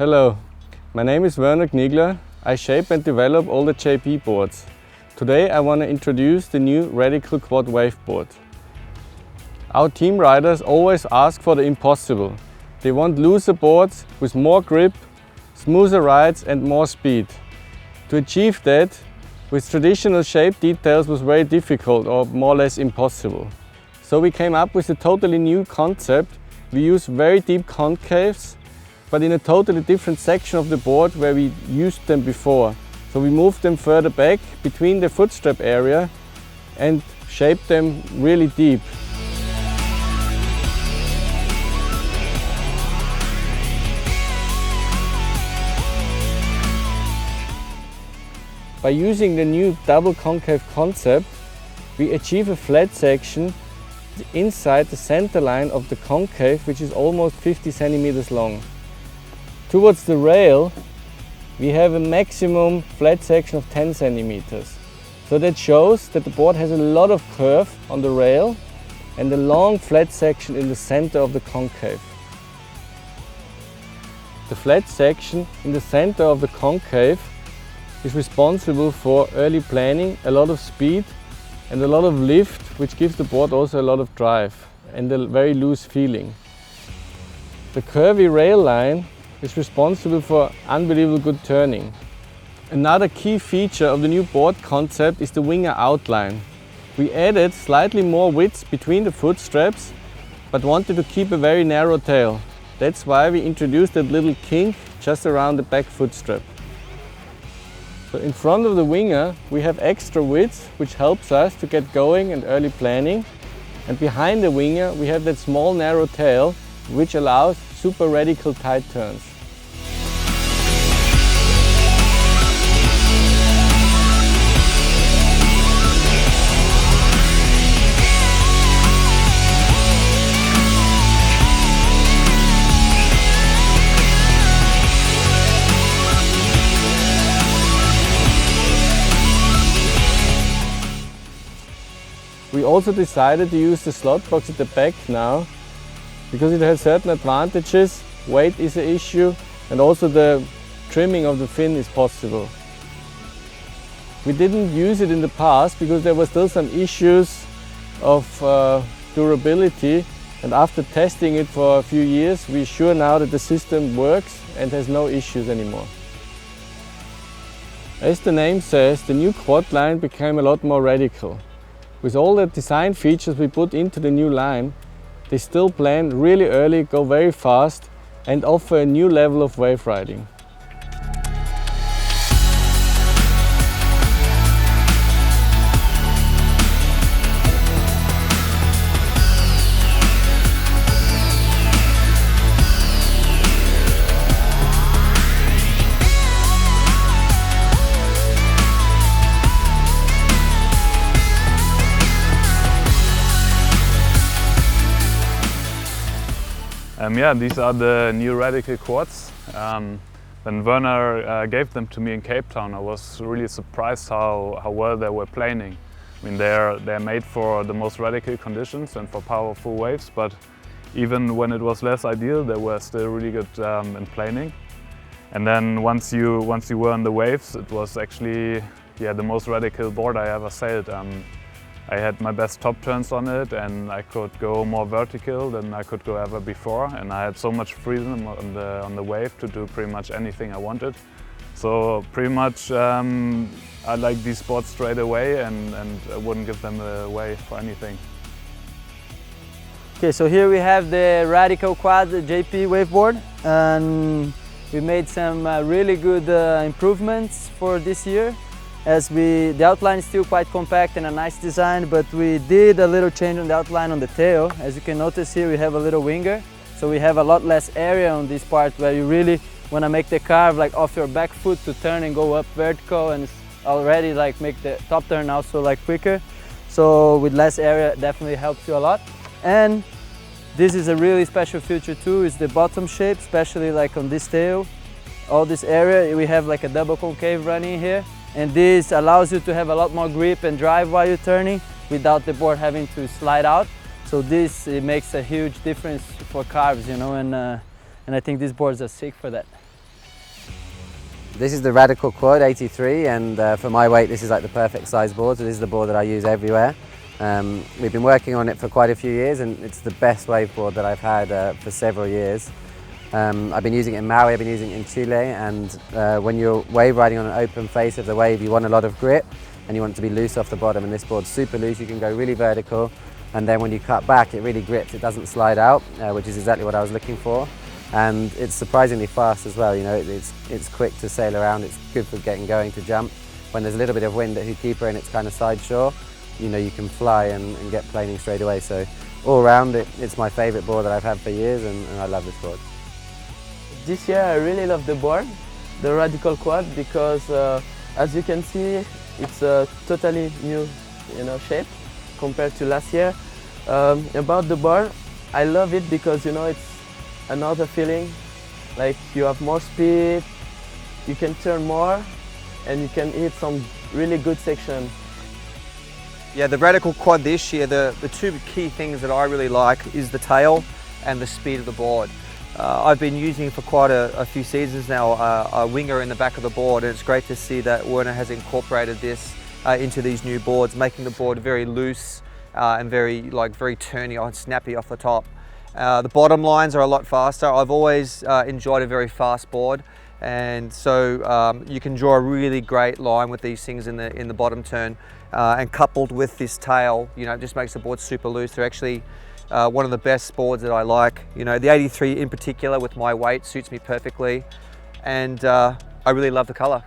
Hello, my name is Werner Knigler. I shape and develop all the JP boards. Today I want to introduce the new RadicalQuad waveboard. Our team riders always ask for the impossible. They want looser boards with more grip, smoother rides and more speed. To achieve that, with traditional shape details was very difficult or more or less impossible. So we came up with a totally new concept. We use very deep concaves, but in a totally different section of the board where we used them before. So we moved them further back between the footstrap area and shaped them really deep. By using the new double concave concept, we achieve a flat section inside the center line of the concave, which is almost 50 centimeters long. Towards the rail, we have a maximum flat section of 10 centimeters. So that shows that the board has a lot of curve on the rail and a long flat section in the center of the concave. The flat section in the center of the concave is responsible for early planing, a lot of speed and a lot of lift, which gives the board also a lot of drive and a very loose feeling. The curvy rail line is responsible for unbelievable good turning. Another key feature of the new board concept is the winger outline. We added slightly more width between the foot straps, but wanted to keep a very narrow tail. That's why we introduced that little kink just around the back foot strap. So in front of the winger we have extra width, which helps us to get going and early planning. And behind the winger we have that small narrow tail, which allows super radical tight turns. We also decided to use the slot box at the back now, because it has certain advantages. Weight is an issue and also the trimming of the fin is possible. We didn't use it in the past because there were still some issues of durability, and after testing it for a few years we're sure now that the system works and has no issues anymore. As the name says, the new quad line became a lot more radical. With all the design features we put into the new line, they still plan really early, go very fast and offer a new level of wave riding. Yeah, these are the new RadicalQuads. When Werner gave them to me in Cape Town, I was really surprised how well they were planing. I mean, they're made for the most radical conditions and for powerful waves, but even when it was less ideal, they were still really good in planing. And then once you were on the waves, it was actually the most radical board I ever sailed. I had my best top turns on it and I could go more vertical than I could go ever before, and I had so much freedom on the wave to do pretty much anything I wanted. So pretty much I like these boards straight away and I wouldn't give them away for anything. Okay, so here we have the RadicalQuad JP waveboard, and we made some really good improvements for this year. The outline is still quite compact and a nice design, but we did a little change on the outline on the tail. As you can notice here, we have a little winger, so we have a lot less area on this part where you really want to make the carve like off your back foot to turn and go up vertical, and already like make the top turn also like quicker. So with less area, it definitely helps you a lot. And this is a really special feature too, is the bottom shape, especially like on this tail. All this area, we have like a double concave running here. And this allows you to have a lot more grip and drive while you're turning without the board having to slide out. So this makes a huge difference for carves, you know, and I think these boards are sick for that. This is the RadicalQuad 83, and for my weight this is like the perfect size board, so this is the board that I use everywhere. We've been working on it for quite a few years, and it's the best wave board that I've had for several years. I've been using it in Maui, I've been using it in Chile, and when you're wave riding on an open face of the wave, you want a lot of grip and you want it to be loose off the bottom, and this board's super loose. You can go really vertical, and then when you cut back it really grips, it doesn't slide out, which is exactly what I was looking for. And it's surprisingly fast as well, you know, it's quick to sail around, it's good for getting going to jump. When there's a little bit of wind at Hookkeeper and it's kind of side shore, you know, you can fly and get planing straight away. So all around it's my favourite board that I've had for years, and I love this board. This year I really love the board, the RadicalQuad, because as you can see it's a totally new, you know, shape compared to last year. About the board, I love it because, you know, it's another feeling, like you have more speed, you can turn more, and you can hit some really good section. Yeah, the RadicalQuad this year, the two key things that I really like is the tail and the speed of the board. I've been using for quite a few seasons now a winger in the back of the board, and it's great to see that Werner has incorporated this into these new boards, making the board very loose and very turny and snappy off the top. The bottom lines are a lot faster. I've always enjoyed a very fast board, and so you can draw a really great line with these things in the bottom turn, and coupled with this tail, you know, it just makes the board super loose. They're actually one of the best boards that I like. You know, the 83 in particular with my weight suits me perfectly, and I really love the colour.